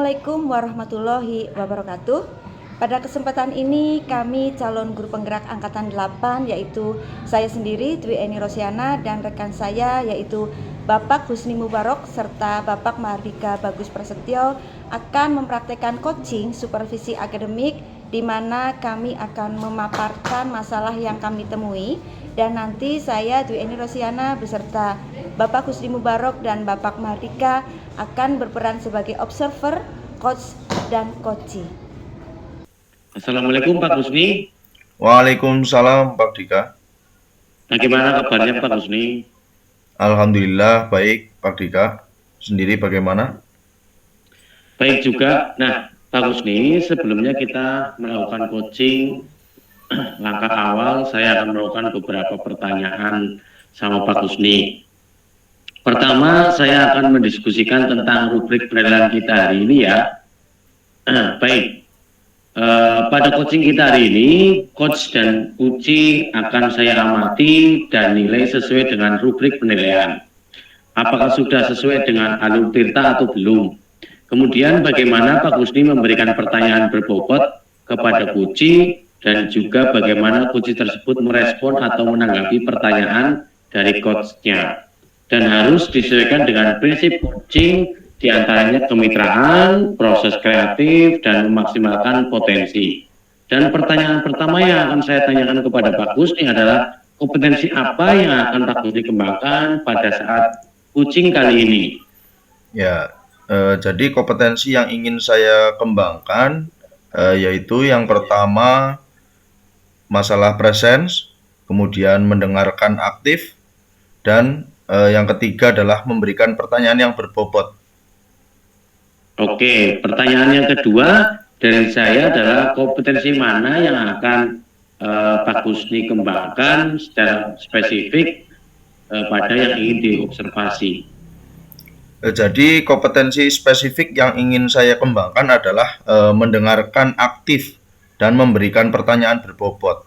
Assalamualaikum warahmatullahi wabarakatuh. Pada kesempatan ini kami calon guru penggerak angkatan 8 yaitu saya sendiri Dwi Eni Rosiana dan rekan saya yaitu Bapak Husni Mubarok serta Bapak Mahardika Bagus Prasetyo akan mempraktekkan coaching supervisi akademik di mana kami akan memaparkan masalah yang kami temui dan nanti saya Dwi Eni Rosiana beserta Bapak Husni Mubarok dan Bapak Mahardika akan berperan sebagai observer, coach, dan coachee. Assalamualaikum Pak Husni. Waalaikumsalam Pak Dika. Bagaimana kabarnya Pak Husni? Alhamdulillah baik Pak Dika. Sendiri bagaimana? Baik juga. Nah Pak Husni, sebelumnya kita melakukan coaching, langkah awal saya akan melakukan beberapa pertanyaan sama Pak Husni. Pertama, saya akan mendiskusikan tentang rubrik penilaian kita hari ini ya. Baik, pada coaching kita hari ini, coach dan coachee akan saya amati dan nilai sesuai dengan rubrik penilaian. Apakah sudah sesuai dengan alur tirta atau belum? Kemudian bagaimana Pak Husni memberikan pertanyaan berbobot kepada coachee dan juga bagaimana coachee tersebut merespon atau menanggapi pertanyaan dari coachnya. Dan harus disesuaikan dengan prinsip coaching, diantaranya kemitraan, proses kreatif, dan memaksimalkan potensi. Dan pertanyaan pertama yang akan saya tanyakan kepada Pak Husni adalah kompetensi apa yang akan Pak Husni kembangkan pada saat coaching kali ini? Ya, jadi kompetensi yang ingin saya kembangkan yaitu yang pertama masalah presence, kemudian mendengarkan aktif, dan yang ketiga adalah memberikan pertanyaan yang berbobot. Oke, pertanyaan yang kedua dari saya adalah kompetensi mana yang akan Pak Husni kembangkan secara spesifik pada yang ingin diobservasi. Jadi kompetensi spesifik yang ingin saya kembangkan adalah mendengarkan aktif dan memberikan pertanyaan berbobot.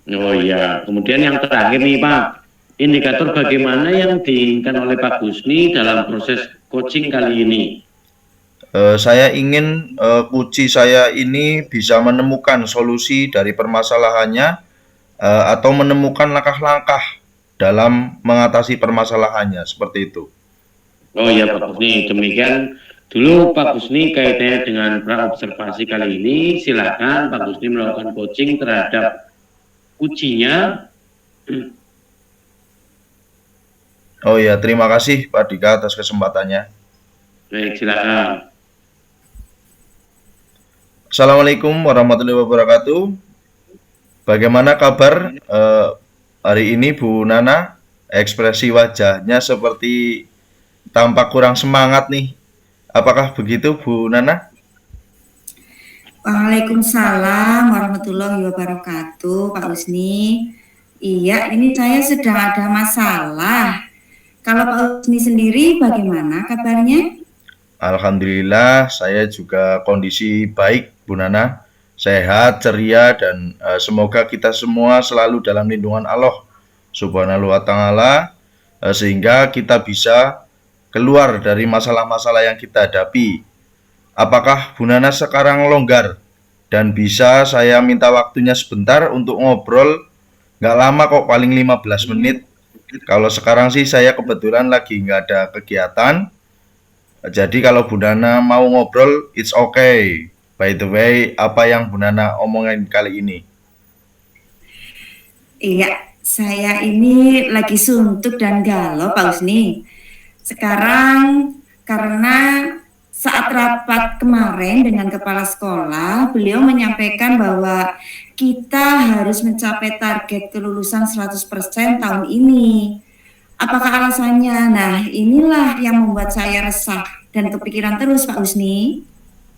Oh iya, kemudian yang terakhir nih Pak, indikator bagaimana yang diinginkan oleh Pak Husni dalam proses coaching kali ini? Saya ingin coachee saya ini bisa menemukan solusi dari permasalahannya atau menemukan langkah-langkah dalam mengatasi permasalahannya, seperti itu. Oh iya Pak Husni, demikian dulu Pak Husni kaitannya dengan praobservasi kali ini. Silakan Pak Husni melakukan coaching terhadap coachee-nya. Oh ya, terima kasih Pak Dika atas kesempatannya. Baik, silakan. Assalamualaikum warahmatullahi wabarakatuh. Bagaimana kabar hari ini Bu Nana? Ekspresi wajahnya seperti tampak kurang semangat nih. Apakah begitu Bu Nana? Waalaikumsalam warahmatullahi wabarakatuh, Pak Husni. Iya, ini saya sedang ada masalah. Kalau Pak Husni sendiri bagaimana kabarnya? Alhamdulillah, saya juga kondisi baik Bu Nana. Sehat, ceria, dan semoga kita semua selalu dalam lindungan Allah Subhanahu wa Ta'ala, sehingga kita bisa keluar dari masalah-masalah yang kita hadapi. Apakah Bu Nana sekarang longgar dan bisa saya minta waktunya sebentar untuk ngobrol? Nggak lama kok, paling 15 menit. Kalau sekarang sih saya kebetulan lagi nggak ada kegiatan. Jadi kalau Bu Nana mau ngobrol, it's okay. By the way, apa yang Bu Nana omongin kali ini? Iya, saya ini lagi suntuk dan galau, Pak Husni. Sekarang karena saat rapat kemarin dengan kepala sekolah, beliau menyampaikan bahwa kita harus mencapai target kelulusan 100% tahun ini. Apakah alasannya? Nah, inilah yang membuat saya resah dan kepikiran terus, Pak Husni.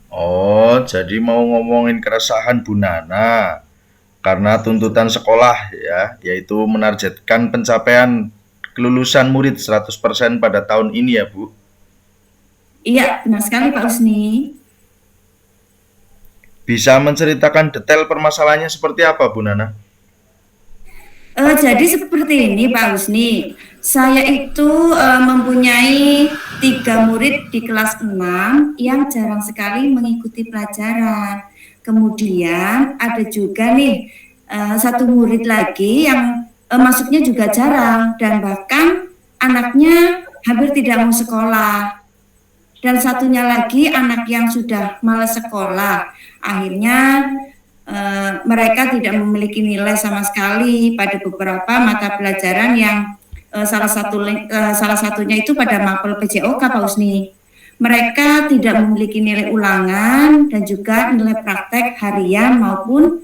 Oh, jadi mau ngomongin keresahan Bu Nana karena tuntutan sekolah ya, yaitu menargetkan pencapaian kelulusan murid 100% pada tahun ini ya, Bu. Iya, benar sekali Pak Husni. Bisa menceritakan detail permasalahannya seperti apa, Bu Nana? Jadi seperti ini Pak Husni, saya itu mempunyai 3 murid di kelas 6 yang jarang sekali mengikuti pelajaran. Kemudian ada juga nih 1 murid lagi yang masuknya juga jarang dan bahkan anaknya hampir tidak mau sekolah. Dan satunya lagi anak yang sudah malas sekolah, akhirnya mereka tidak memiliki nilai sama sekali pada beberapa mata pelajaran yang salah satunya itu pada mapel PJOK Pak Husni. Mereka tidak memiliki nilai ulangan dan juga nilai praktek harian maupun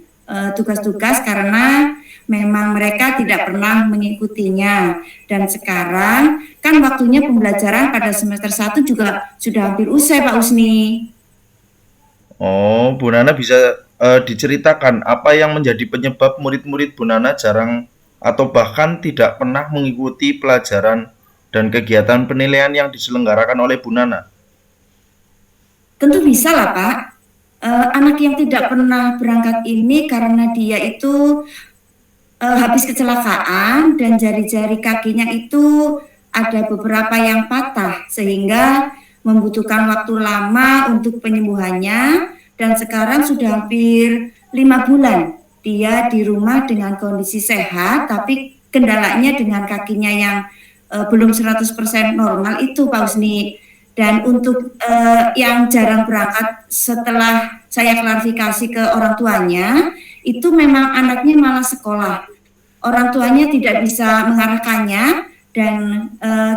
tugas-tugas karena memang mereka tidak pernah mengikutinya. Dan sekarang kan waktunya pembelajaran pada semester 1 juga sudah hampir usai Pak Husni. Oh, Bu Nana bisa diceritakan apa yang menjadi penyebab murid-murid Bu Nana jarang atau bahkan tidak pernah mengikuti pelajaran dan kegiatan penilaian yang diselenggarakan oleh Bu Nana? Tentu bisa lah Pak. Anak yang tidak pernah berangkat ini karena dia itu habis kecelakaan dan jari-jari kakinya itu ada beberapa yang patah sehingga membutuhkan waktu lama untuk penyembuhannya dan sekarang sudah hampir 5 bulan dia di rumah dengan kondisi sehat tapi kendalanya dengan kakinya yang belum 100% normal itu Pak Husni. Dan untuk yang jarang berangkat setelah saya klarifikasi ke orang tuanya itu memang anaknya malah sekolah. Orang tuanya tidak bisa mengarahkannya dan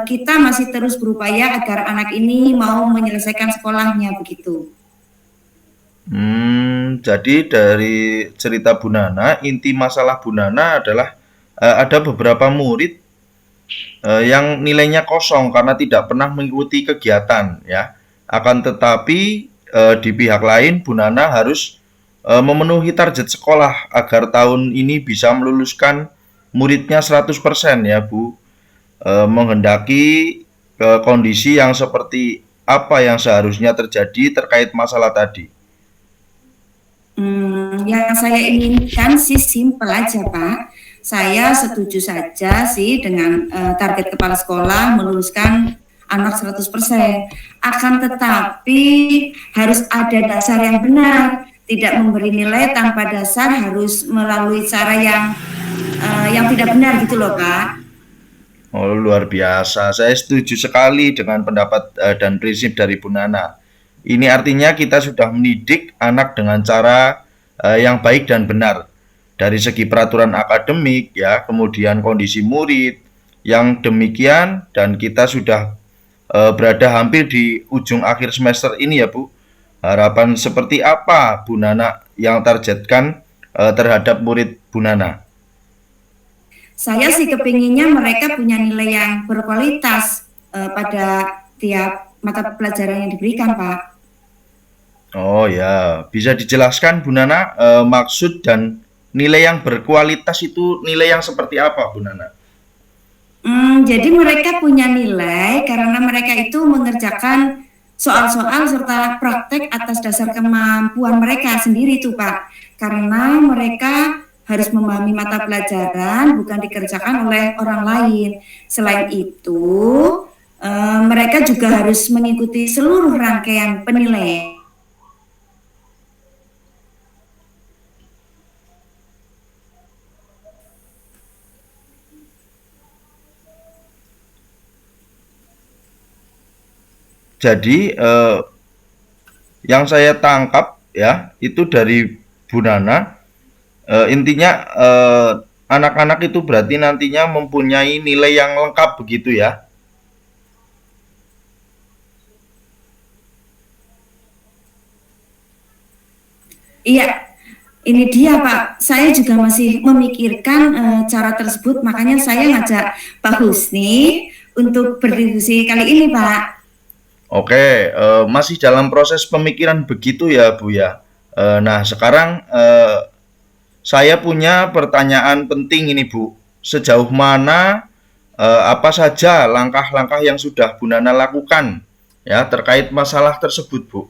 kita masih terus berupaya agar anak ini mau menyelesaikan sekolahnya begitu. Jadi dari cerita Bu Nana, inti masalah Bu Nana adalah ada beberapa murid yang nilainya kosong karena tidak pernah mengikuti kegiatan, ya. Akan tetapi di pihak lain Bu Nana harus memenuhi target sekolah agar tahun ini bisa meluluskan muridnya 100% ya Bu. Menghendaki kondisi yang seperti apa yang seharusnya terjadi terkait masalah tadi. Yang saya inginkan sih simpel aja Pak. Saya setuju saja sih dengan target kepala sekolah meluluskan anak 100%. Akan tetapi harus ada dasar yang benar. Tidak memberi nilai tanpa dasar, harus melalui cara yang tidak benar gitu loh Pak. Oh, luar biasa. Saya setuju sekali dengan pendapat dan prinsip dari Bu Nana. Ini artinya kita sudah mendidik anak dengan cara yang baik dan benar. Dari segi peraturan akademik, ya, kemudian kondisi murid, yang demikian, dan kita sudah berada hampir di ujung akhir semester ini ya Bu. Harapan seperti apa Bu Nana yang targetkan terhadap murid Bu Nana? Saya sih kepinginnya mereka punya nilai yang berkualitas pada tiap mata pelajaran yang diberikan, Pak. Oh ya, bisa dijelaskan Bu Nana maksud dan nilai yang berkualitas itu nilai yang seperti apa Bu Nana? Jadi mereka punya nilai karena mereka itu mengerjakan soal-soal serta praktek atas dasar kemampuan mereka sendiri tuh Pak. Karena mereka harus memahami mata pelajaran bukan dikerjakan oleh orang lain. Selain itu, mereka juga harus mengikuti seluruh rangkaian penilaian. Jadi yang saya tangkap ya itu dari Bu Nana intinya anak-anak itu berarti nantinya mempunyai nilai yang lengkap begitu ya. Iya, ini dia Pak. Saya juga masih memikirkan cara tersebut, makanya saya ngajak Pak Husni untuk berdiskusi kali ini Pak. Oke, masih dalam proses pemikiran begitu ya Bu ya. Nah sekarang saya punya pertanyaan penting ini Bu. Sejauh mana apa saja langkah-langkah yang sudah Bu Nana lakukan ya terkait masalah tersebut Bu?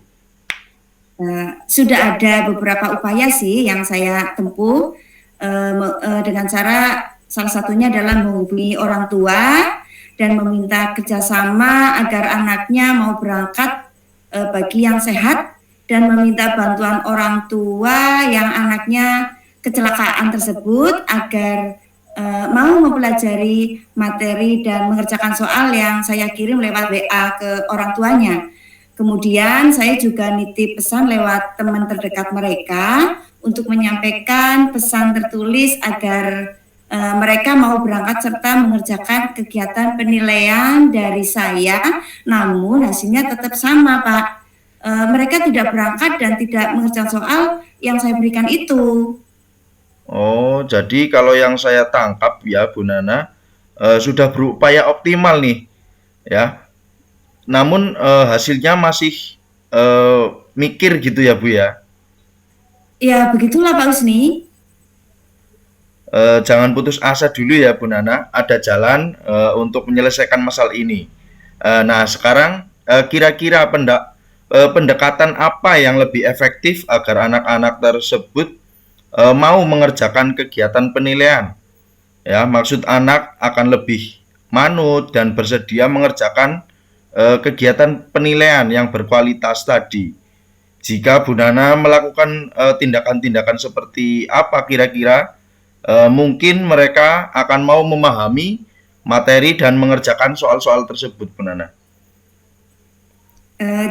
Sudah ada beberapa upaya sih yang saya tempuh dengan cara Salah satunya adalah menghubungi orang tua dan meminta kerjasama agar anaknya mau berangkat bagi yang sehat, dan meminta bantuan orang tua yang anaknya kecelakaan tersebut agar mau mempelajari materi dan mengerjakan soal yang saya kirim lewat WA ke orang tuanya. Kemudian saya juga nitip pesan lewat teman terdekat mereka untuk menyampaikan pesan tertulis agar mereka mau berangkat serta mengerjakan kegiatan penilaian dari saya, namun hasilnya tetap sama, Pak. Mereka tidak berangkat dan tidak mengerjakan soal yang saya berikan itu. Oh, jadi kalau yang saya tangkap ya Bu Nana, sudah berupaya optimal nih, ya. Namun hasilnya masih mikir gitu ya Bu ya. Ya, begitulah Pak Usni. Jangan putus asa dulu ya Bu Nana, ada jalan untuk menyelesaikan masalah ini. Nah, sekarang kira-kira pendekatan apa yang lebih efektif agar anak-anak tersebut mau mengerjakan kegiatan penilaian? Ya, maksud anak akan lebih manut dan bersedia mengerjakan kegiatan penilaian yang berkualitas tadi. Jika Bu Nana melakukan tindakan-tindakan seperti apa kira-kira, mungkin mereka akan mau memahami materi dan mengerjakan soal-soal tersebut, Bu Nana.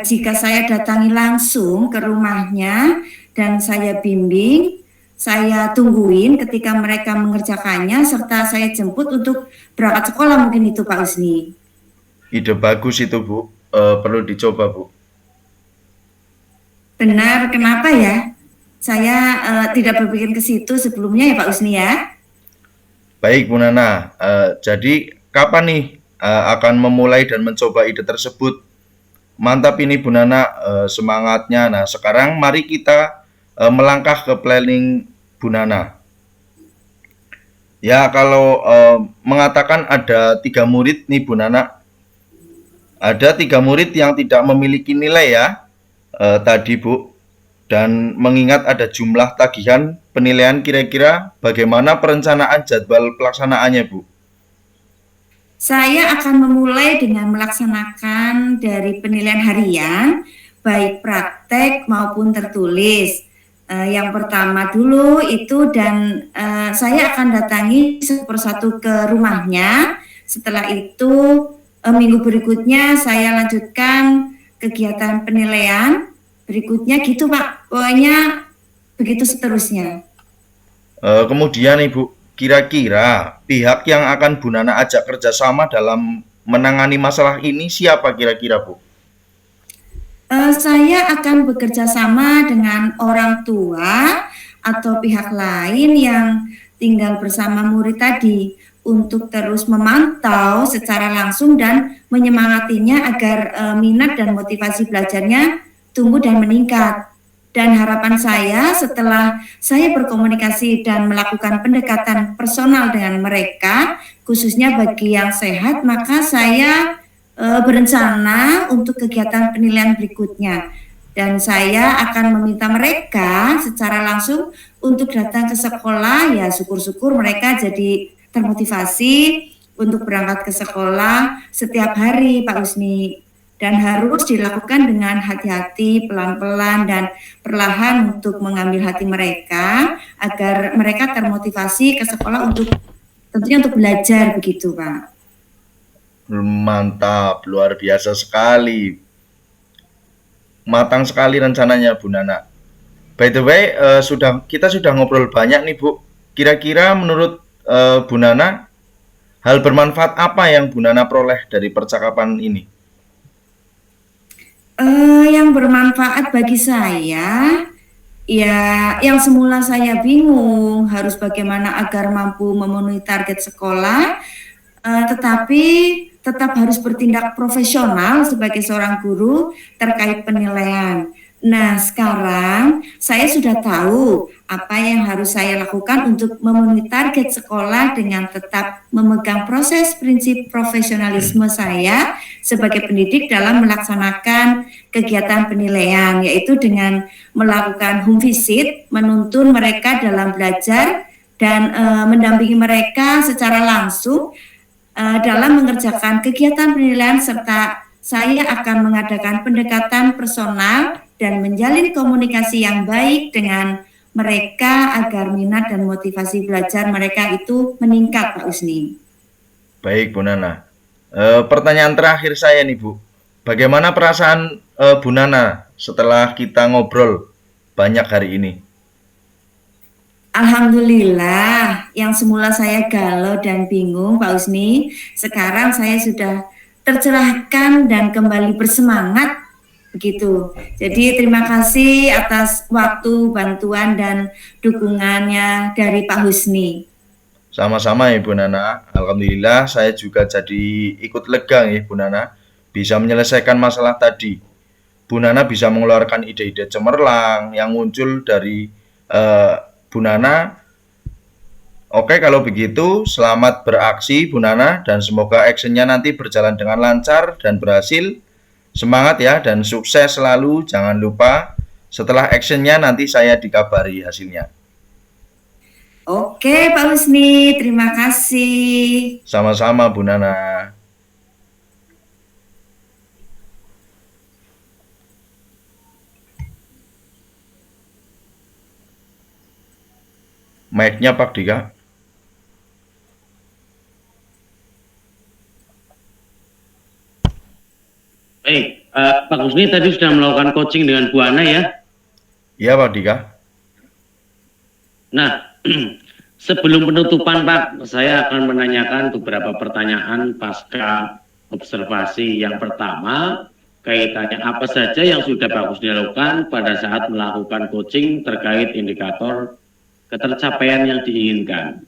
Jika saya datangi langsung ke rumahnya dan saya bimbing, saya tungguin ketika mereka mengerjakannya, serta saya jemput untuk berangkat sekolah, mungkin itu Pak Usni. Ide bagus itu Bu, perlu dicoba Bu. Benar, kenapa ya? Saya tidak berpikir ke situ sebelumnya ya Pak Usni ya. Baik Bu Nana, jadi kapan nih akan memulai dan mencoba ide tersebut? Mantap ini Bu Nana, semangatnya. Nah sekarang mari kita melangkah ke planning Bu Nana. Ya kalau mengatakan ada 3 murid nih Bu Nana, ada 3 murid yang tidak memiliki nilai ya tadi Bu, dan mengingat ada jumlah tagihan penilaian, kira-kira bagaimana perencanaan jadwal pelaksanaannya Bu? Saya akan memulai dengan melaksanakan dari penilaian harian, baik praktek maupun tertulis. Yang pertama dulu itu, dan saya akan datangi satu persatu ke rumahnya. Setelah itu minggu berikutnya saya lanjutkan kegiatan penilaian berikutnya gitu Pak. Pokoknya begitu seterusnya. Kemudian Ibu, kira-kira pihak yang akan Bu Nana ajak kerjasama dalam menangani masalah ini siapa kira-kira Bu? Saya akan bekerja sama dengan orang tua atau pihak lain yang tinggal bersama murid tadi untuk terus memantau secara langsung dan menyemangatinya agar minat dan motivasi belajarnya tumbuh dan meningkat. Dan harapan saya setelah saya berkomunikasi dan melakukan pendekatan personal dengan mereka, khususnya bagi yang sehat, maka saya berencana untuk kegiatan penilaian berikutnya. Dan saya akan meminta mereka secara langsung untuk datang ke sekolah. Ya syukur-syukur mereka jadi termotivasi untuk berangkat ke sekolah setiap hari Pak Usni. Dan harus dilakukan dengan hati-hati, pelan-pelan dan perlahan untuk mengambil hati mereka agar mereka termotivasi ke sekolah untuk tentunya untuk belajar begitu Pak. Mantap, luar biasa sekali. Matang sekali rencananya Bu Nana. By the way, kita sudah ngobrol banyak nih Bu. Kira-kira menurut Bu Nana, hal bermanfaat apa yang Bu Nana peroleh dari percakapan ini? Yang bermanfaat bagi saya, ya yang semula saya bingung harus bagaimana agar mampu memenuhi target sekolah, tetapi tetap harus bertindak profesional sebagai seorang guru terkait penilaian. Nah, sekarang saya sudah tahu apa yang harus saya lakukan untuk memenuhi target sekolah dengan tetap memegang proses prinsip profesionalisme saya sebagai pendidik dalam melaksanakan kegiatan penilaian, yaitu dengan melakukan home visit, menuntun mereka dalam belajar dan mendampingi mereka secara langsung dalam mengerjakan kegiatan penilaian, serta saya akan mengadakan pendekatan personal dan menjalin komunikasi yang baik dengan mereka agar minat dan motivasi belajar mereka itu meningkat, Pak Usni. Baik, Bu Nana. Pertanyaan terakhir saya nih, Bu. Bagaimana perasaan Bu Nana setelah kita ngobrol banyak hari ini? Alhamdulillah, yang semula saya galau dan bingung, Pak Usni, sekarang saya sudah tercerahkan dan kembali bersemangat, begitu. Jadi terima kasih atas waktu, bantuan, dan dukungannya dari Pak Husni. Sama-sama ya Bu Nana. Alhamdulillah saya juga jadi ikut lega ya Bu Nana, bisa menyelesaikan masalah tadi. Bu Nana bisa mengeluarkan ide-ide cemerlang yang muncul dari Bu Nana. Oke, kalau begitu selamat beraksi Bu Nana, dan semoga actionnya nanti berjalan dengan lancar dan berhasil. Semangat ya, dan sukses selalu. Jangan lupa setelah actionnya nanti saya dikabari hasilnya. Oke Pak Husni, terima kasih. Sama-sama Bu Nana. Mic-nya Pak Dika. Baik, Pak Husni tadi sudah melakukan coaching dengan Bu Ana ya? Iya Pak Dika. Nah, sebelum penutupan Pak, saya akan menanyakan beberapa pertanyaan pasca observasi. Yang pertama, kaitannya apa saja yang sudah Pak Husni lakukan pada saat melakukan coaching terkait indikator ketercapaian yang diinginkan?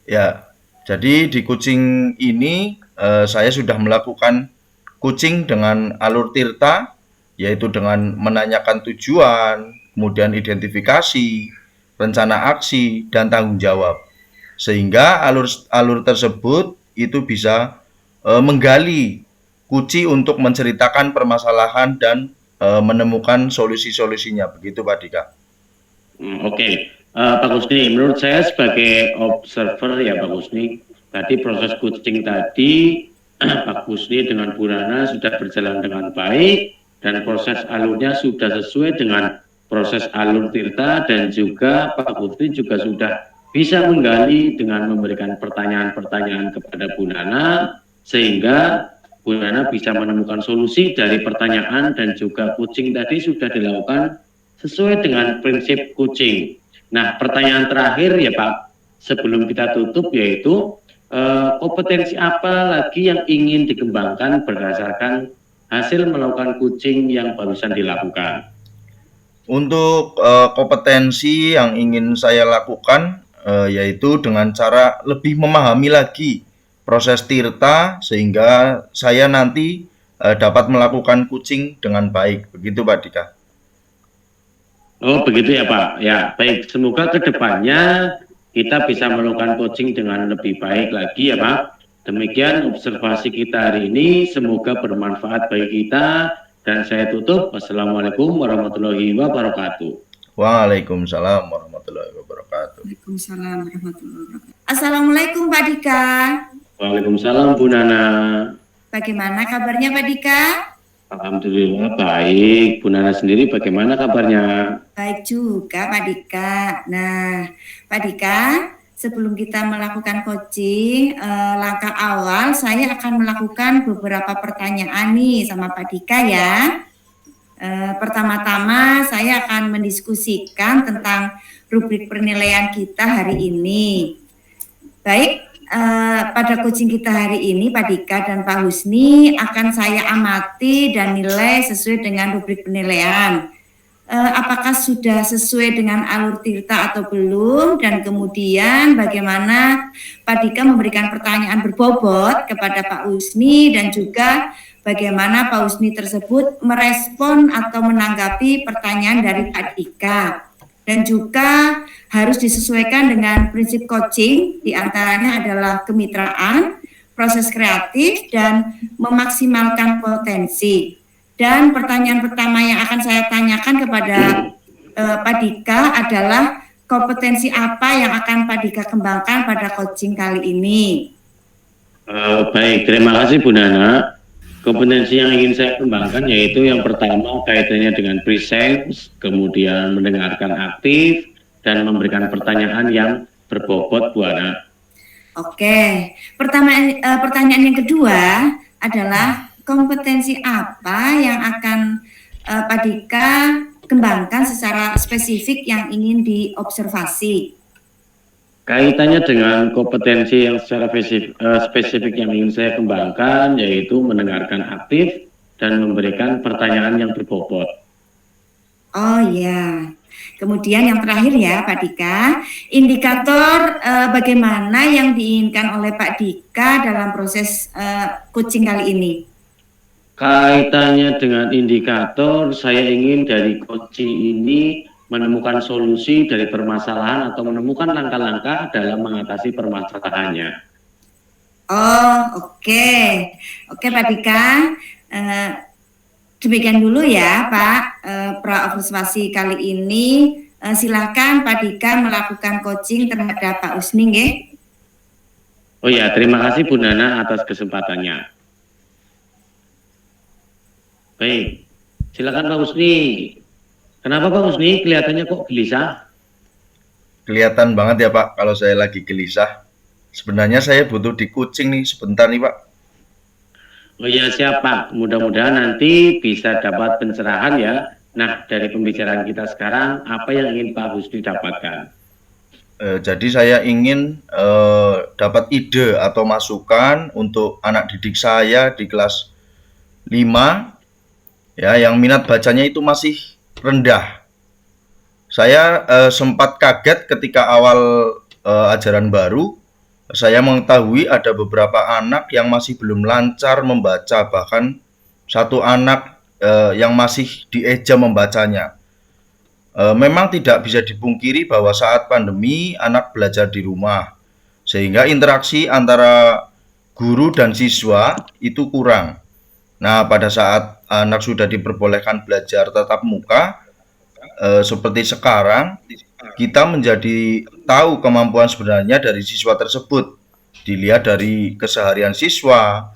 Ya, jadi di coaching ini saya sudah melakukan coaching dengan alur tirta, yaitu dengan menanyakan tujuan, kemudian identifikasi, rencana aksi, dan tanggung jawab. Sehingga alur tersebut itu bisa menggali kunci untuk menceritakan permasalahan dan menemukan solusi-solusinya. Begitu Pak Dika. Oke. Pak Husni, menurut saya sebagai observer ya Pak Husni, tadi proses coaching tadi Pak Husni dengan Bu Nana sudah berjalan dengan baik, dan proses alurnya sudah sesuai dengan proses alur tirta, dan juga Pak Husni juga sudah bisa menggali dengan memberikan pertanyaan-pertanyaan kepada Bu Nana, sehingga Bu Nana bisa menemukan solusi dari pertanyaan, dan juga coaching tadi sudah dilakukan sesuai dengan prinsip coaching. Nah, pertanyaan terakhir ya Pak, sebelum kita tutup, yaitu kompetensi apa lagi yang ingin dikembangkan berdasarkan hasil melakukan coaching yang barusan dilakukan? Untuk kompetensi yang ingin saya lakukan yaitu dengan cara lebih memahami lagi proses tirta, sehingga saya nanti dapat melakukan coaching dengan baik. Begitu Pak Dika. Oh begitu ya Pak. Ya baik, semoga kedepannya kita bisa melakukan coaching dengan lebih baik lagi ya Pak. Demikian observasi kita hari ini, semoga bermanfaat bagi kita, dan saya tutup. Wassalamualaikum warahmatullahi wabarakatuh. Waalaikumsalam warahmatullahi wabarakatuh. Waalaikumsalam warahmatullahi wabarakatuh. Assalamualaikum Pak Dika. Waalaikumsalam Bu Nana. Bagaimana kabarnya Pak Dika? Alhamdulillah baik. Bu Nana sendiri bagaimana kabarnya? Baik juga Pak Dika. Nah Pak Dika, sebelum kita melakukan coaching, langkah awal saya akan melakukan beberapa pertanyaan nih sama Pak Dika ya. Pertama-tama saya akan mendiskusikan tentang rubrik penilaian kita hari ini. Baik, pada coaching kita hari ini Pak Dika dan Pak Husni akan saya amati dan nilai sesuai dengan rubrik penilaian. Apakah sudah sesuai dengan alur tirta atau belum, dan kemudian bagaimana Pak Dika memberikan pertanyaan berbobot kepada Pak Husni, dan juga bagaimana Pak Husni tersebut merespon atau menanggapi pertanyaan dari Pak Dika. Dan juga harus disesuaikan dengan prinsip coaching, diantaranya adalah kemitraan, proses kreatif, dan memaksimalkan potensi. Dan pertanyaan pertama yang akan saya tanyakan kepada Pak Dika adalah kompetensi apa yang akan Pak Dika kembangkan pada coaching kali ini? Baik, terima kasih Bu Nana. Kompetensi yang ingin saya kembangkan yaitu yang pertama kaitannya dengan presence, kemudian mendengarkan aktif, dan memberikan pertanyaan yang berbobot Bu Ana. Oke, pertanyaan yang kedua adalah kompetensi apa yang akan Pak Dika kembangkan secara spesifik yang ingin diobservasi? Kaitannya dengan kompetensi yang secara spesifik yang ingin saya kembangkan yaitu mendengarkan aktif dan memberikan pertanyaan yang berbobot. Oh ya, kemudian yang terakhir ya Pak Dika, indikator bagaimana yang diinginkan oleh Pak Dika dalam proses coaching kali ini? Kaitannya dengan indikator, saya ingin dari coaching ini menemukan solusi dari permasalahan atau menemukan langkah-langkah dalam mengatasi permasalahannya. Oh, oke. Oke Pak Dika, demikian dulu ya Pak pra-observasi kali ini. Silakan Pak Dika melakukan coaching terhadap Pak Usning ya. Oh ya, terima kasih Bu Nana atas kesempatannya. Baik, silakan Pak Usni. Kenapa Pak Usni kelihatannya kok gelisah? Kelihatan banget ya Pak kalau saya lagi gelisah. Sebenarnya saya butuh di coaching nih sebentar nih Pak. Oh iya siap Pak, mudah-mudahan nanti bisa dapat pencerahan ya. Nah, dari pembicaraan kita sekarang, apa yang ingin Pak Husni dapatkan? Jadi saya ingin dapat ide atau masukan untuk anak didik saya di kelas 5 ya, yang minat bacanya itu masih rendah. Saya sempat kaget ketika awal ajaran baru, saya mengetahui ada beberapa anak yang masih belum lancar membaca, bahkan satu anak yang masih dieja membacanya. Memang tidak bisa dipungkiri bahwa saat pandemi anak belajar di rumah, sehingga interaksi antara guru dan siswa itu kurang. Nah, pada saat anak sudah diperbolehkan belajar tatap muka, seperti sekarang, kita menjadi tahu kemampuan sebenarnya dari siswa tersebut. Dilihat dari keseharian siswa,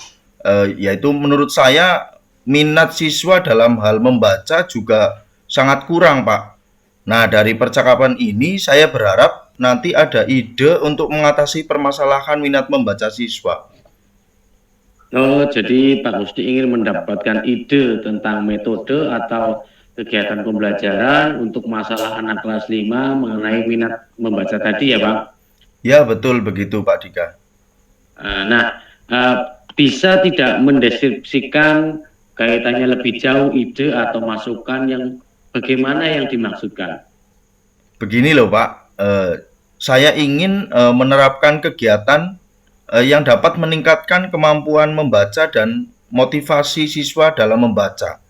yaitu menurut saya minat siswa dalam hal membaca juga sangat kurang, Pak. Nah, dari percakapan ini saya berharap nanti ada ide untuk mengatasi permasalahan minat membaca siswa. Oh, jadi Pak Husni ingin mendapatkan ide tentang metode atau kegiatan pembelajaran untuk masalah anak kelas 5 mengenai minat membaca tadi ya Pak? Ya, betul begitu Pak Dika. Nah, bisa tidak mendeskripsikan kaitannya lebih jauh ide atau masukan yang bagaimana yang dimaksudkan? Begini loh Pak, saya ingin menerapkan kegiatan yang dapat meningkatkan kemampuan membaca dan motivasi siswa dalam membaca.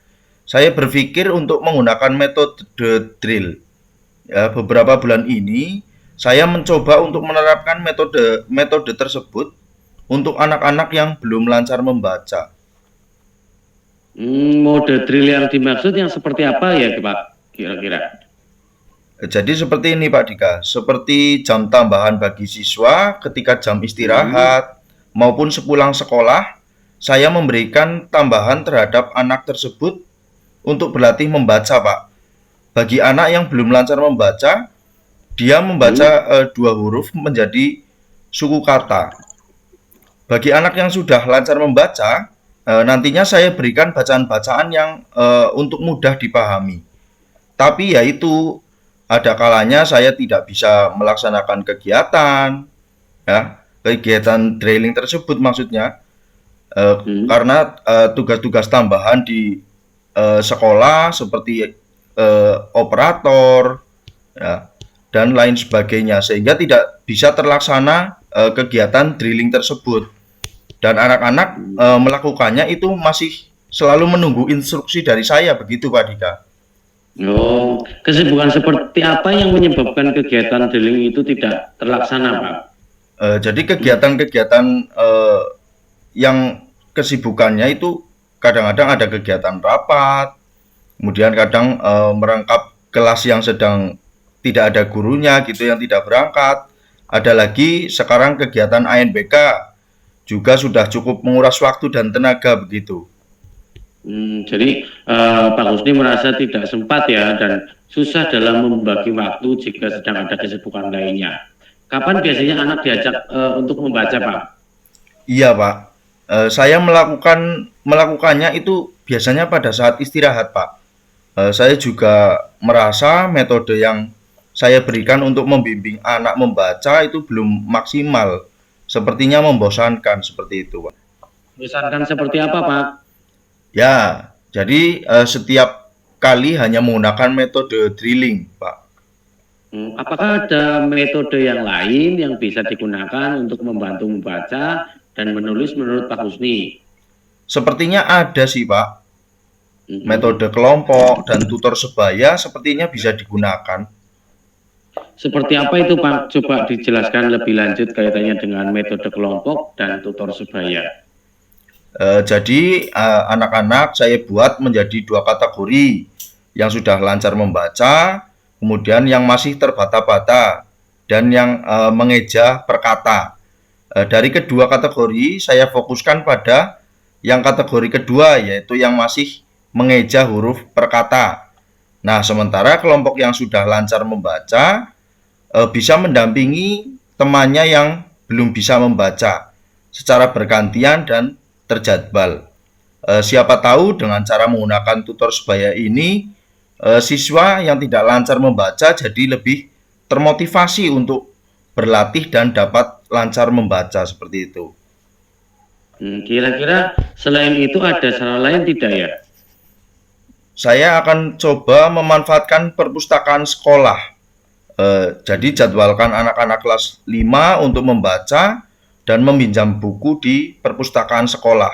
Saya berpikir untuk menggunakan metode drill. Ya, beberapa bulan ini saya mencoba untuk menerapkan metode tersebut untuk anak-anak yang belum lancar membaca. Mode drill yang dimaksud yang seperti apa ya Pak kira-kira? Jadi seperti ini Pak Dika, seperti jam tambahan bagi siswa ketika jam istirahat maupun sepulang sekolah, saya memberikan tambahan terhadap anak tersebut untuk berlatih membaca Pak. Bagi anak yang belum lancar membaca, dia membaca 2 huruf menjadi suku kata. Bagi anak yang sudah lancar membaca, nantinya saya berikan bacaan-bacaan yang untuk mudah dipahami. Tapi yaitu ada kalanya saya tidak bisa melaksanakan kegiatan, ya, kegiatan drilling tersebut maksudnya, karena tugas-tugas tambahan di sekolah seperti operator, ya, dan lain sebagainya, sehingga tidak bisa terlaksana kegiatan drilling tersebut. Dan anak-anak melakukannya itu masih selalu menunggu instruksi dari saya, begitu Pak Dika. Oh, kesibukan seperti apa yang menyebabkan kegiatan drilling itu tidak terlaksana, Pak? Jadi kegiatan-kegiatan yang kesibukannya itu kadang-kadang ada kegiatan rapat, kemudian kadang merangkap kelas yang sedang tidak ada gurunya gitu yang tidak berangkat. Ada lagi sekarang kegiatan ANBK juga sudah cukup menguras waktu dan tenaga begitu. Jadi Pak Husni merasa tidak sempat ya dan susah dalam membagi waktu jika sedang ada kesibukan lainnya. Kapan biasanya anak diajak untuk membaca, Pak? Iya, Pak. Saya melakukannya itu biasanya pada saat istirahat, Pak. Saya juga merasa metode yang saya berikan untuk membimbing anak membaca itu belum maksimal. Sepertinya membosankan seperti itu, Pak. Misalkan seperti apa, Pak? Ya, jadi setiap kali hanya menggunakan metode drilling, Pak. Apakah ada metode yang lain yang bisa digunakan untuk membantu membaca dan menulis menurut Pak Husni? Sepertinya ada sih, Pak. Metode kelompok dan tutor sebaya sepertinya bisa digunakan. Seperti apa itu, Pak? Coba dijelaskan lebih lanjut kaitannya dengan metode kelompok dan tutor sebaya. Jadi anak-anak saya buat menjadi 2 kategori, yang sudah lancar membaca, kemudian yang masih terbata-bata, dan yang mengeja per kata. Dari kedua kategori saya fokuskan pada yang kategori kedua, yaitu yang masih mengeja huruf per kata. Nah, sementara kelompok yang sudah lancar membaca bisa mendampingi temannya yang belum bisa membaca secara bergantian dan terjadwal. Siapa tahu dengan cara menggunakan tutor sebaya ini, siswa yang tidak lancar membaca jadi lebih termotivasi untuk berlatih dan dapat lancar membaca seperti itu. Kira-kira selain itu ada cara lain tidak ya? Saya akan coba memanfaatkan perpustakaan sekolah. Jadi jadwalkan anak-anak kelas 5 untuk membaca dan meminjam buku di perpustakaan sekolah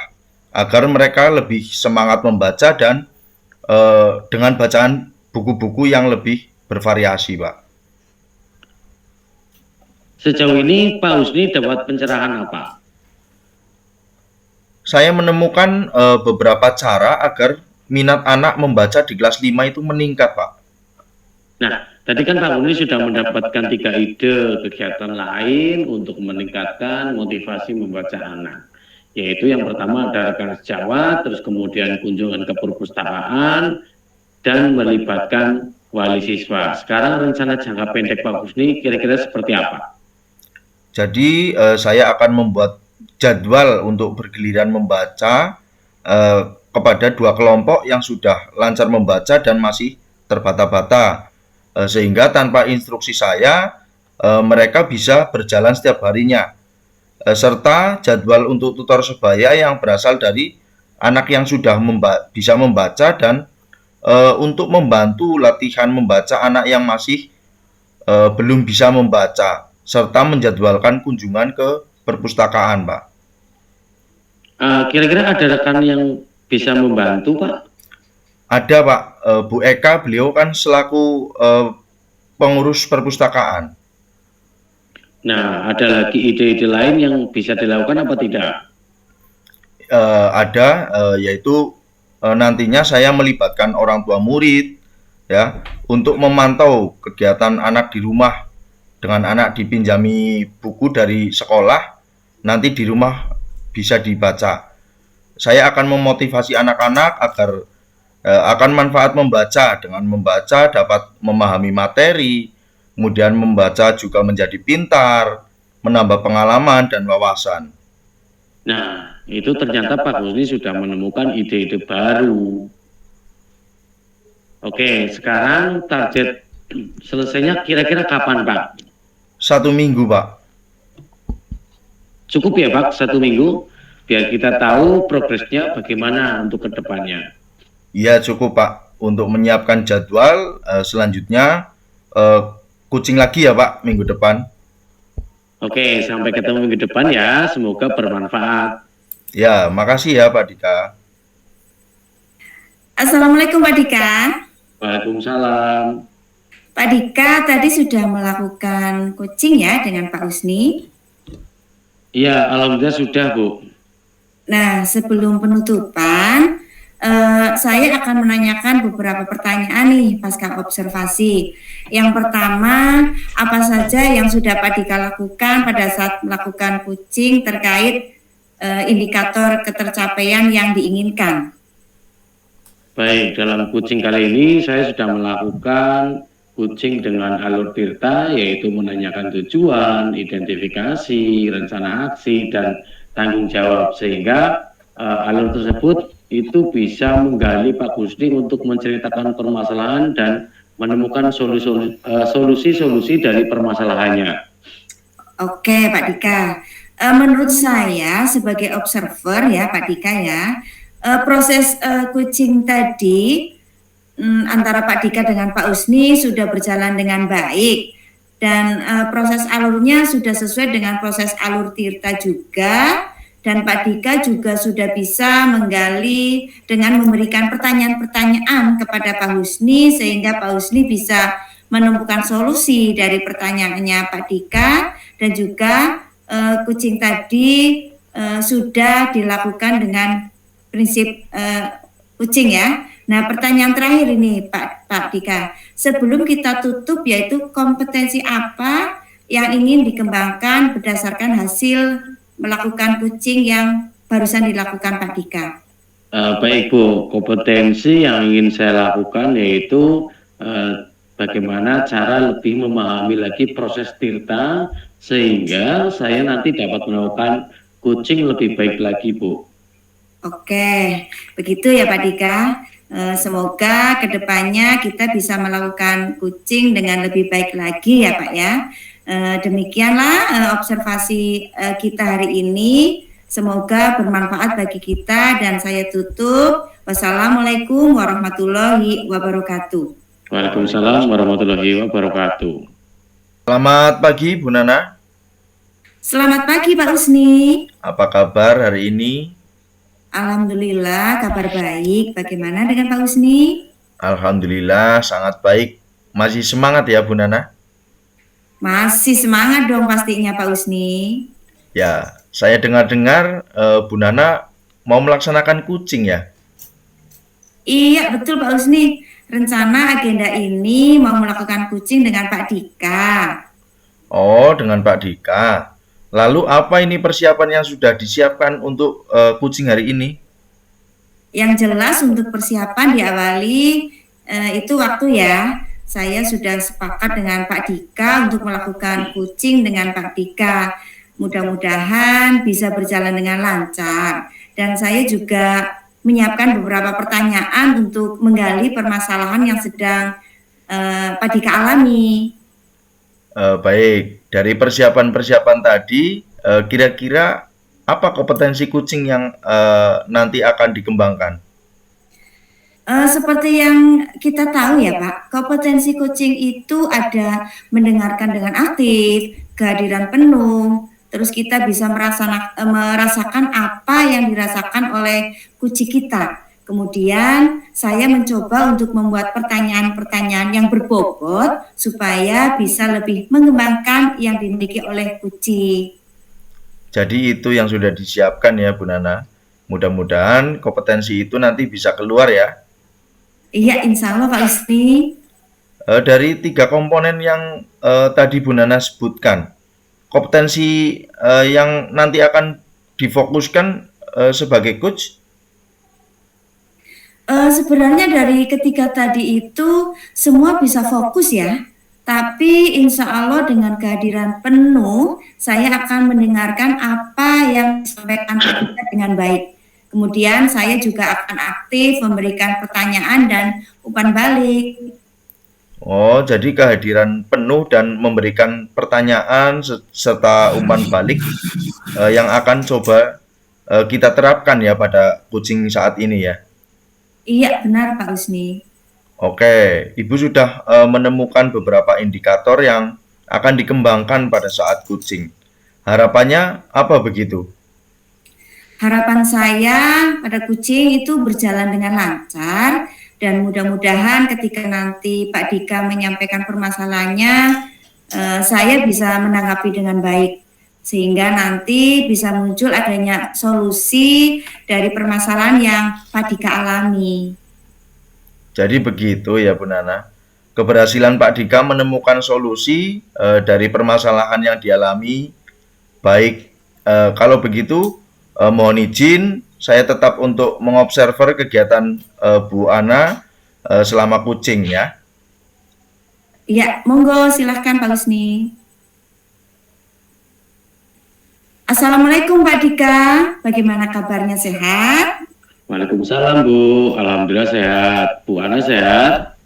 agar mereka lebih semangat membaca dan dengan bacaan buku-buku yang lebih bervariasi, Pak. Sejauh ini Pak Husni dapat pencerahan apa? Saya menemukan beberapa cara agar minat anak membaca di kelas 5 itu meningkat, Pak. Nah, tadi kan Pak Husni sudah mendapatkan 3 ide kegiatan lain untuk meningkatkan motivasi membaca anak. Yaitu yang pertama ada rekan sejawat, terus kemudian kunjungan ke perpustakaan, dan melibatkan wali siswa. Sekarang rencana jangka pendek Pak Husni kira-kira seperti apa? Jadi saya akan membuat jadwal untuk bergiliran membaca kepada 2 kelompok yang sudah lancar membaca dan masih terbata-bata. Sehingga tanpa instruksi saya mereka bisa berjalan setiap harinya. Serta jadwal untuk tutor sebaya yang berasal dari anak yang sudah bisa membaca dan untuk membantu latihan membaca anak yang masih belum bisa membaca, serta menjadwalkan kunjungan ke perpustakaan, Pak. Kira-kira ada rekan yang bisa membantu, Pak? Ada, Pak. Bu Eka, beliau kan selaku pengurus perpustakaan. Nah, ada lagi ide-ide lain yang bisa dilakukan apa tidak? Ada, yaitu nantinya saya melibatkan orang tua murid, ya, untuk memantau kegiatan anak di rumah. Dengan anak dipinjami buku dari sekolah, nanti di rumah bisa dibaca. Saya akan memotivasi anak-anak agar akan manfaat membaca. Dengan membaca dapat memahami materi, kemudian membaca juga menjadi pintar, menambah pengalaman dan wawasan. Nah, itu ternyata Pak Husni sudah menemukan ide-ide baru. Oke, sekarang target selesainya kira-kira kapan, Pak? 1 minggu, Pak. Cukup ya, Pak, 1 minggu? Biar kita tahu progresnya bagaimana untuk kedepannya. Iya, cukup, Pak. Untuk menyiapkan jadwal selanjutnya coaching lagi ya, Pak, minggu depan. Oke, sampai ketemu minggu depan ya. Semoga bermanfaat. Ya, makasih ya Pak Dika. Assalamualaikum Pak Dika. Waalaikumsalam. Pak Dika tadi sudah melakukan coaching ya dengan Pak Husni. Iya, alhamdulillah sudah, Bu. Nah, sebelum penutupan, saya akan menanyakan beberapa pertanyaan nih pasca observasi. Yang pertama, apa saja yang sudah Pak Dika lakukan pada saat melakukan kucing terkait indikator ketercapaian yang diinginkan? Baik, dalam kucing kali ini saya sudah melakukan kucing dengan alur tirta, yaitu menanyakan tujuan, identifikasi, rencana aksi, dan tanggung jawab, sehingga alur tersebut itu bisa menggali Pak Gusdi untuk menceritakan permasalahan dan menemukan solusi-solusi dari permasalahannya. Oke, Pak Dika. Menurut saya sebagai observer ya, Pak Dika ya, proses kucing tadi antara Pak Dika dengan Pak Usni sudah berjalan dengan baik dan proses alurnya sudah sesuai dengan proses alur tirta juga, dan Pak Dika juga sudah bisa menggali dengan memberikan pertanyaan-pertanyaan kepada Pak Husni sehingga Pak Husni bisa menemukan solusi dari pertanyaannya Pak Dika, dan juga kucing tadi sudah dilakukan dengan prinsip kucing ya. Nah, pertanyaan terakhir ini Pak Dika, sebelum kita tutup, yaitu kompetensi apa yang ingin dikembangkan berdasarkan hasil melakukan kucing yang barusan dilakukan Pak Dika? Baik Bu, kompetensi yang ingin saya lakukan yaitu bagaimana cara lebih memahami lagi proses tirta sehingga saya nanti dapat melakukan kucing lebih baik lagi Bu. Oke, begitu ya Pak Dika. Semoga kedepannya kita bisa melakukan kucing dengan lebih baik lagi ya Pak ya. Demikianlah observasi kita hari ini. Semoga bermanfaat bagi kita dan saya tutup. Wassalamualaikum warahmatullahi wabarakatuh. Waalaikumsalam warahmatullahi wabarakatuh. Selamat pagi Bu Nana. Selamat pagi Pak Usni. Apa kabar hari ini? Alhamdulillah kabar baik. Bagaimana dengan Pak Usni? Alhamdulillah sangat baik. Masih semangat ya Bu Nana? Masih semangat dong pastinya Pak Usni. Ya, saya dengar-dengar Bu Nana mau melaksanakan kucing ya? Iya betul Pak Usni. Rencana agenda ini mau melakukan kucing dengan Pak Dika. Oh, dengan Pak Dika. Lalu apa ini persiapan yang sudah disiapkan untuk kucing hari ini? Yang jelas untuk persiapan diawali itu waktu ya. Saya sudah sepakat dengan Pak Dika untuk melakukan kucing dengan Pak Dika. Mudah-mudahan bisa berjalan dengan lancar. Dan saya juga menyiapkan beberapa pertanyaan untuk menggali permasalahan yang sedang Pak Dika alami. Baik, dari persiapan-persiapan tadi, kira-kira apa kompetensi kucing yang nanti akan dikembangkan? Seperti yang kita tahu ya Pak, kompetensi kucing itu ada mendengarkan dengan aktif, kehadiran penuh, terus kita bisa merasakan apa yang dirasakan oleh kucing kita. Kemudian saya mencoba untuk membuat pertanyaan-pertanyaan yang berbobot supaya bisa lebih mengembangkan yang dimiliki oleh kucing. Jadi itu yang sudah disiapkan ya Bu Nana. Mudah-mudahan kompetensi itu nanti bisa keluar ya. Iya, insya Allah Pak Usni. Dari 3 komponen yang tadi Bu Nana sebutkan, kompetensi yang nanti akan difokuskan sebagai coach? Sebenarnya dari ketiga tadi itu semua bisa fokus ya, tapi insya Allah dengan kehadiran penuh saya akan mendengarkan apa yang disampaikan Pak Dika dengan baik. Kemudian saya juga akan aktif memberikan pertanyaan dan umpan balik. Oh, jadi kehadiran penuh dan memberikan pertanyaan serta umpan balik yang akan coba kita terapkan ya pada kucing saat ini ya. Iya benar Pak Usni. Oke, Ibu sudah menemukan beberapa indikator yang akan dikembangkan pada saat kucing. Harapannya apa begitu? Harapan saya pada kucing itu berjalan dengan lancar dan mudah-mudahan ketika nanti Pak Dika menyampaikan permasalahannya, saya bisa menanggapi dengan baik. sehingga nanti bisa muncul adanya solusi dari permasalahan yang Pak Dika alami. Jadi begitu ya Bu Nana. Keberhasilan Pak Dika menemukan solusi dari permasalahan yang dialami. Baik, kalau begitu mohon izin saya tetap untuk mengobserver kegiatan Bu Ana selama coaching ya. Ya, monggo silahkan Pak Husni. Assalamualaikum Pak Dika, bagaimana kabarnya, sehat? Waalaikumsalam Bu, alhamdulillah sehat. Bu Ana sehat?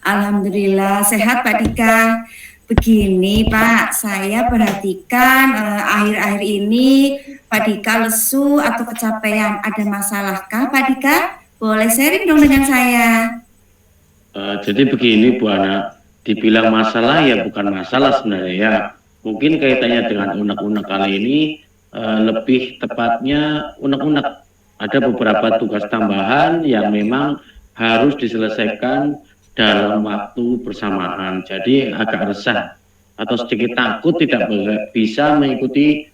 Alhamdulillah sehat Pak Dika. Begini Pak, saya perhatikan akhir-akhir ini Pak Dika lesu atau kecapean. Ada masalahkah Pak Dika? Boleh sharing dong dengan saya. Jadi begini Bu Ana, dibilang masalah ya bukan masalah sebenarnya ya. Mungkin kaitannya dengan unek-unek kali ini lebih tepatnya unek-unek. Ada beberapa tugas tambahan yang memang harus diselesaikan dalam waktu bersamaan. Jadi agak resah atau sedikit takut tidak bisa mengikuti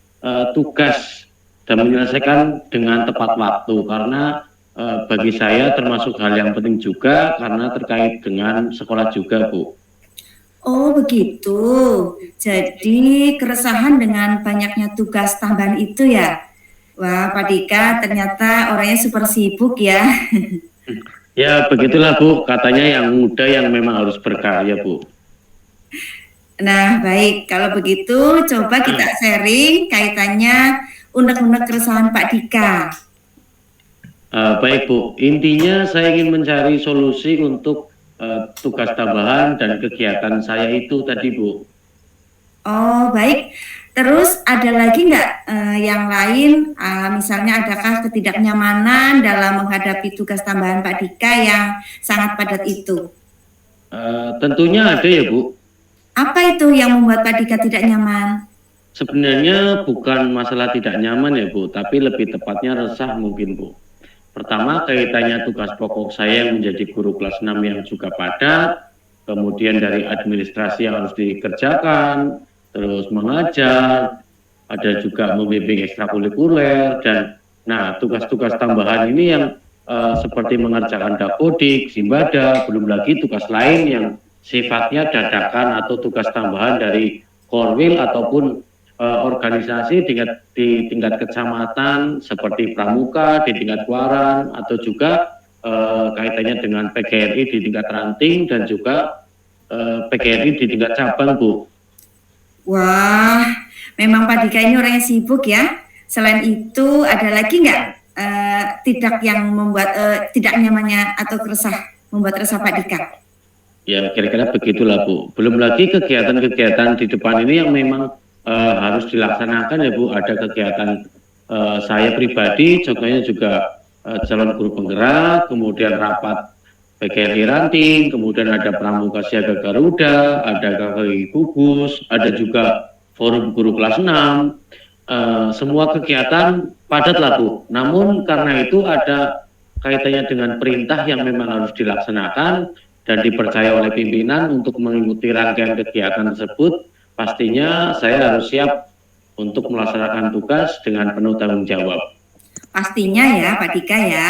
tugas dan menyelesaikan dengan tepat waktu, karena bagi saya termasuk hal yang penting juga karena terkait dengan sekolah juga Bu. Oh begitu, jadi keresahan dengan banyaknya tugas tambahan itu ya? Wah Pak Dika ternyata orangnya super sibuk ya. Ya begitulah Bu, katanya yang muda yang memang harus berkarya Bu. Nah baik, kalau begitu coba kita sharing kaitannya unek-unek keresahan Pak Dika. Baik Bu, intinya saya ingin mencari solusi untuk tugas tambahan dan kegiatan saya itu tadi Bu. Oh baik, terus ada lagi nggak yang lain, misalnya adakah ketidaknyamanan dalam menghadapi tugas tambahan Pak Dika yang sangat padat itu? Tentunya ada ya Bu. Apa itu yang membuat Pak Dika tidak nyaman? Sebenarnya bukan masalah tidak nyaman ya Bu, tapi lebih tepatnya resah mungkin Bu. Pertama kaitannya tugas pokok saya yang menjadi guru kelas 6 yang juga padat, kemudian dari administrasi yang harus dikerjakan, terus mengajar, ada juga membimbing ekstrakurikuler, dan nah tugas-tugas tambahan ini yang seperti mengerjakan dapodik, simbada, belum lagi tugas lain yang sifatnya dadakan atau tugas tambahan dari korwil ataupun organisasi di tingkat kecamatan seperti pramuka di tingkat Kuaran, atau juga kaitannya dengan PGRI di tingkat ranting dan juga PGRI di tingkat cabang Bu. Wah, memang Pak Dika ini orang yang sibuk ya. Selain itu ada lagi nggak tidak yang membuat tidak nyamannya atau membuat resah Pak Dika? Ya kira-kira begitulah Bu. Belum lagi kegiatan-kegiatan di depan ini yang memang harus dilaksanakan ya Bu. Ada kegiatan saya pribadi, contohnya juga calon guru penggerak, kemudian rapat PGRI ranting, kemudian ada pramuka siaga Garuda, ada KKI gugus, ada juga forum guru kelas 6. Semua kegiatan padat lah Bu. Namun karena itu ada kaitannya dengan perintah yang memang harus dilaksanakan dan dipercaya oleh pimpinan untuk mengikuti rangkaian kegiatan tersebut, pastinya saya harus siap untuk melaksanakan tugas dengan penuh tanggung jawab. Pastinya ya Pak Dika ya,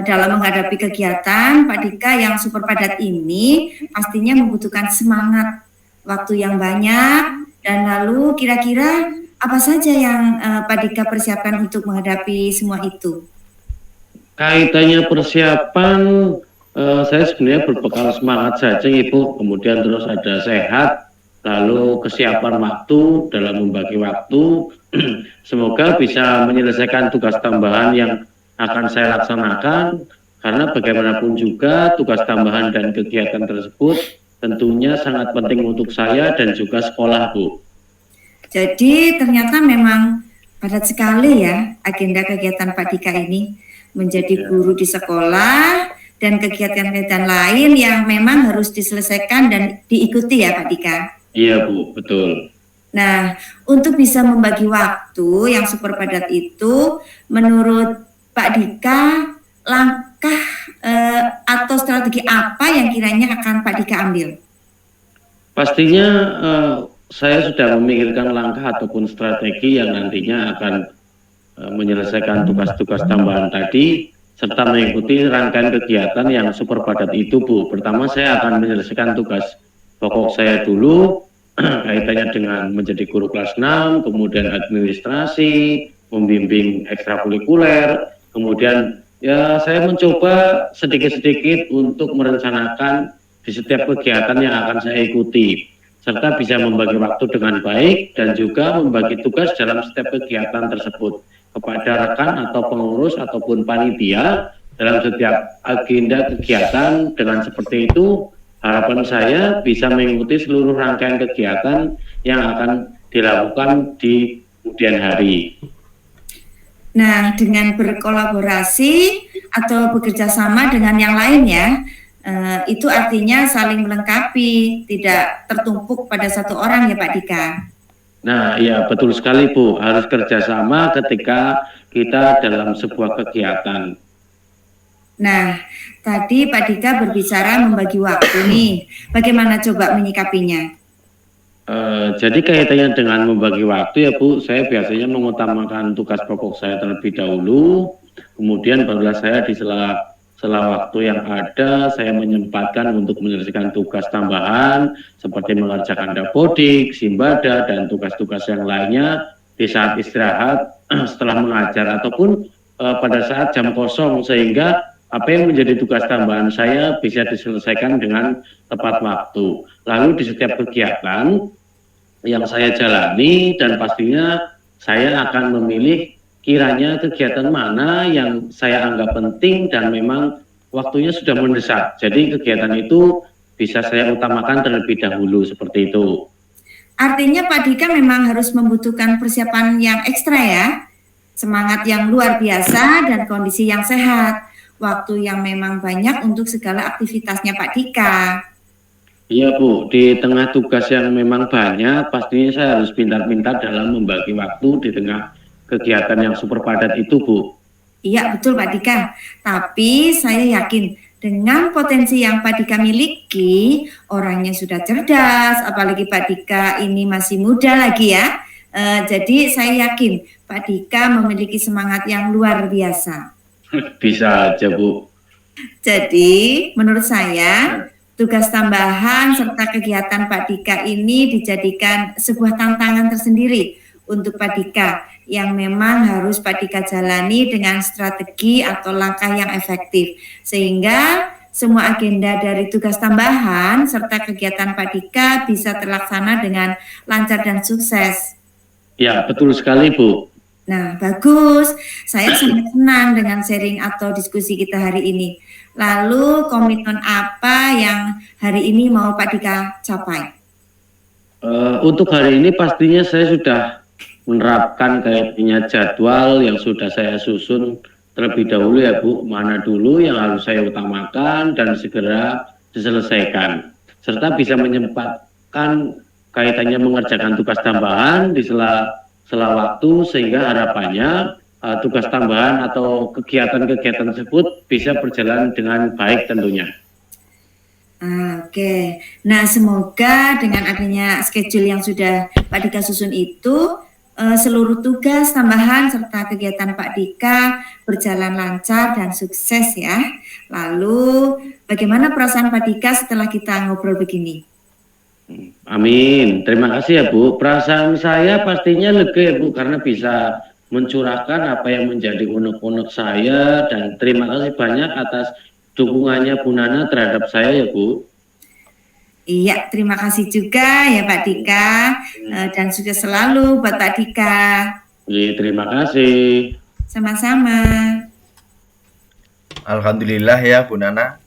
dalam menghadapi kegiatan Pak Dika yang super padat ini pastinya membutuhkan semangat, waktu yang banyak, dan lalu kira-kira apa saja yang Pak Dika persiapkan untuk menghadapi semua itu? Kaitannya persiapan, saya sebenarnya berbekal semangat saja Ibu, kemudian terus ada sehat, lalu kesiapan waktu dalam membagi waktu. Semoga bisa menyelesaikan tugas tambahan yang akan saya laksanakan, karena bagaimanapun juga tugas tambahan dan kegiatan tersebut tentunya sangat penting untuk saya dan juga sekolah Bu. Jadi ternyata memang padat sekali ya agenda kegiatan Pak Dika ini, menjadi guru di sekolah dan kegiatan-kegiatan lain yang memang harus diselesaikan dan diikuti ya Pak Dika. Iya Bu, betul. Nah, untuk bisa membagi waktu yang super padat itu, menurut Pak Dika, langkah atau strategi apa yang kiranya akan Pak Dika ambil? Pastinya saya sudah memikirkan langkah ataupun strategi yang nantinya akan menyelesaikan tugas-tugas tambahan tadi serta mengikuti rangkaian kegiatan yang super padat itu, Bu. Pertama saya akan menyelesaikan tugas pokok saya dulu kaitannya dengan menjadi guru kelas 6, kemudian administrasi, membimbing ekstrakurikuler, kemudian ya saya mencoba sedikit-sedikit untuk merencanakan di setiap kegiatan yang akan saya ikuti, serta bisa membagi waktu dengan baik dan juga membagi tugas dalam setiap kegiatan tersebut kepada rekan atau pengurus ataupun panitia dalam setiap agenda kegiatan. Dengan seperti itu, harapan saya bisa mengikuti seluruh rangkaian kegiatan yang akan dilakukan di kemudian hari. Nah, dengan berkolaborasi atau bekerja sama dengan yang lain ya, itu artinya saling melengkapi, tidak tertumpuk pada satu orang ya Pak Dika. Nah, ya betul sekali Bu, harus kerjasama ketika kita dalam sebuah kegiatan. Nah, tadi Pak Dika berbicara membagi waktu nih, bagaimana coba menyikapinya? Jadi kaitannya dengan membagi waktu ya Bu, saya biasanya mengutamakan tugas pokok saya terlebih dahulu, kemudian barulah saya di sela waktu yang ada, saya menyempatkan untuk menyelesaikan tugas tambahan seperti mengerjakan dapodik, simbada, dan tugas-tugas yang lainnya di saat istirahat setelah mengajar ataupun pada saat jam kosong, sehingga apa yang menjadi tugas tambahan saya bisa diselesaikan dengan tepat waktu. Lalu di setiap kegiatan yang saya jalani, dan pastinya saya akan memilih kiranya kegiatan mana yang saya anggap penting dan memang waktunya sudah mendesak. Jadi kegiatan itu bisa saya utamakan terlebih dahulu, seperti itu. Artinya Pak Dika memang harus membutuhkan persiapan yang ekstra ya, semangat yang luar biasa dan kondisi yang sehat, waktu yang memang banyak untuk segala aktivitasnya Pak Dika. Iya Bu, di tengah tugas yang memang banyak, pastinya saya harus pintar-pintar dalam membagi waktu di tengah kegiatan yang super padat itu Bu. Iya betul Pak Dika, tapi saya yakin dengan potensi yang Pak Dika miliki, orangnya sudah cerdas, apalagi Pak Dika ini masih muda lagi ya. Jadi saya yakin Pak Dika memiliki semangat yang luar biasa. Bisa aja Bu. Jadi menurut saya tugas tambahan serta kegiatan Pak Dika ini dijadikan sebuah tantangan tersendiri untuk Pak Dika yang memang harus Pak Dika jalani dengan strategi atau langkah yang efektif, sehingga semua agenda dari tugas tambahan serta kegiatan Pak Dika bisa terlaksana dengan lancar dan sukses. Ya, betul sekali Bu. Nah, bagus. Saya sangat senang dengan sharing atau diskusi kita hari ini. Lalu komitmen apa yang hari ini mau Pak Dika capai? Untuk hari ini pastinya saya sudah menerapkan kayaknya jadwal yang sudah saya susun terlebih dahulu ya Bu, mana dulu yang harus saya utamakan dan segera diselesaikan, serta bisa menyempatkan kaitannya mengerjakan tugas tambahan di sela waktu, sehingga harapannya tugas tambahan atau kegiatan-kegiatan tersebut bisa berjalan dengan baik tentunya. Oke. Nah, semoga dengan adanya schedule yang sudah Pak Dika susun itu, seluruh tugas tambahan serta kegiatan Pak Dika berjalan lancar dan sukses ya. Lalu, bagaimana perasaan Pak Dika setelah kita ngobrol begini? Amin. Terima kasih ya Bu. Perasaan saya pastinya lega ya Bu, karena bisa mencurahkan apa yang menjadi unek-unek saya, dan terima kasih banyak atas dukungannya Bu Nana terhadap saya ya Bu. Iya, terima kasih juga ya Pak Dika, dan sukses selalu buat Pak Dika. Iya, terima kasih. Sama-sama. Alhamdulillah ya Bu Nana.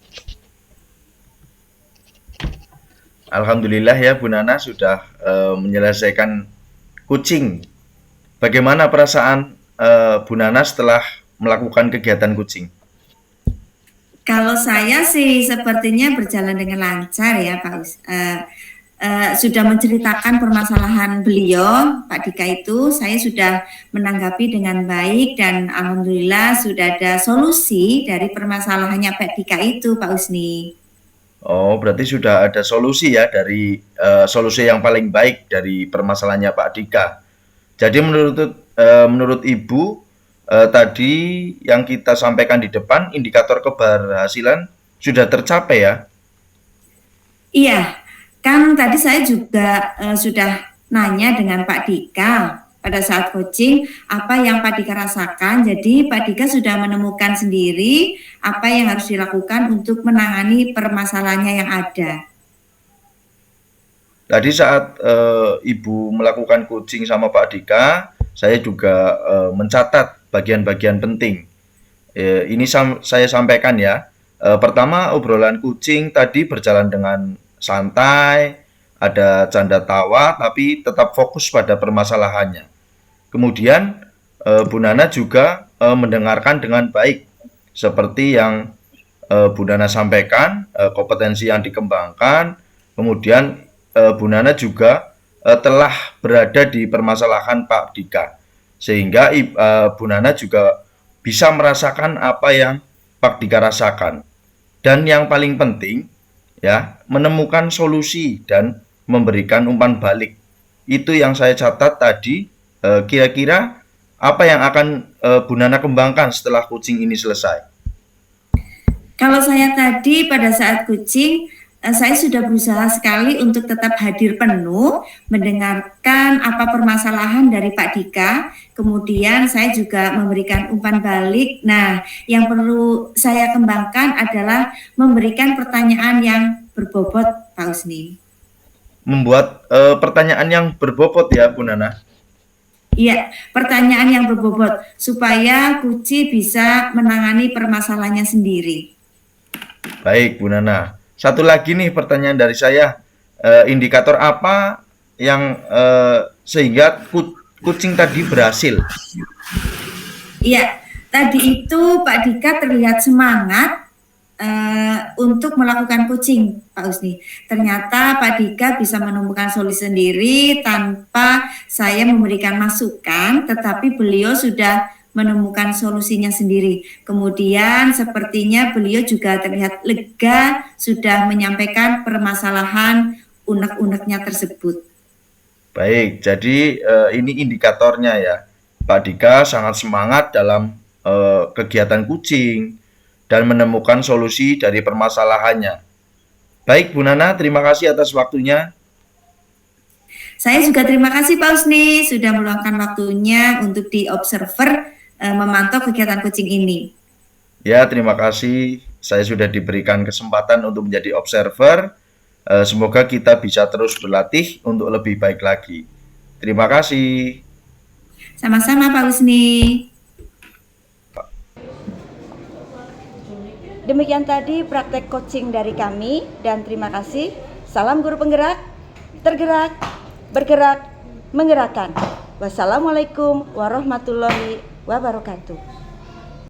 Alhamdulillah ya Bu Nana sudah menyelesaikan coaching. Bagaimana perasaan Bu Nana setelah melakukan kegiatan coaching? Kalau saya sih sepertinya berjalan dengan lancar ya Pak sudah menceritakan permasalahan beliau Pak Dika itu, saya sudah menanggapi dengan baik dan alhamdulillah sudah ada solusi dari permasalahannya Pak Dika itu Pak Usni. Oh, berarti sudah ada solusi ya dari solusi yang paling baik dari permasalahannya Pak Dika. Jadi menurut Ibu tadi yang kita sampaikan di depan indikator keberhasilan sudah tercapai ya? Iya, kan tadi saya juga sudah nanya dengan Pak Dika pada saat coaching apa yang Pak Dika rasakan. Jadi Pak Dika sudah menemukan sendiri apa yang harus dilakukan untuk menangani permasalahannya yang ada. Tadi saat Ibu melakukan coaching sama Pak Dika, saya juga mencatat bagian-bagian penting. Ini saya sampaikan ya. Pertama, obrolan coaching tadi berjalan dengan santai, ada canda tawa, tapi tetap fokus pada permasalahannya. Kemudian, Bu Nana juga mendengarkan dengan baik, seperti yang Bu Nana sampaikan, kompetensi yang dikembangkan, kemudian Bu Nana juga telah berada di permasalahan Pak Dika, sehingga Bu Nana juga bisa merasakan apa yang Pak Dika rasakan. Dan yang paling penting, ya, menemukan solusi dan memberikan umpan balik. Itu yang saya catat tadi. Kira-kira apa yang akan Bu Nana kembangkan setelah coaching ini selesai? Kalau saya tadi pada saat coaching, saya sudah berusaha sekali untuk tetap hadir penuh, mendengarkan apa permasalahan dari Pak Dika, kemudian saya juga memberikan umpan balik. Nah, yang perlu saya kembangkan adalah memberikan pertanyaan yang berbobot, Pak Husni. Membuat pertanyaan yang berbobot ya, Bu Nana. Iya, pertanyaan yang berbobot supaya Kuci bisa menangani permasalahannya sendiri. Baik, Bu Nana. Satu lagi nih pertanyaan dari saya. Indikator apa yang sehingga kucing tadi berhasil? Iya, tadi itu Pak Dika terlihat semangat untuk melakukan coaching, Pak Husni. Ternyata Pak Dika bisa menemukan solusi sendiri tanpa saya memberikan masukan, tetapi beliau sudah menemukan solusinya sendiri. Kemudian sepertinya beliau juga terlihat lega sudah menyampaikan permasalahan unek-uneknya tersebut. Baik, jadi ini indikatornya ya. Pak Dika sangat semangat dalam kegiatan coaching dan menemukan solusi dari permasalahannya. Baik, Bu Nana, terima kasih atas waktunya. Saya juga terima kasih Pak Husni sudah meluangkan waktunya untuk di observer memantau kegiatan coaching ini. Ya, terima kasih. Saya sudah diberikan kesempatan untuk menjadi observer. Semoga kita bisa terus berlatih untuk lebih baik lagi. Terima kasih. Sama-sama Pak Husni. Demikian tadi praktek coaching dari kami dan terima kasih. Salam guru penggerak, tergerak, bergerak, menggerakkan. Wassalamualaikum warahmatullahi wabarakatuh.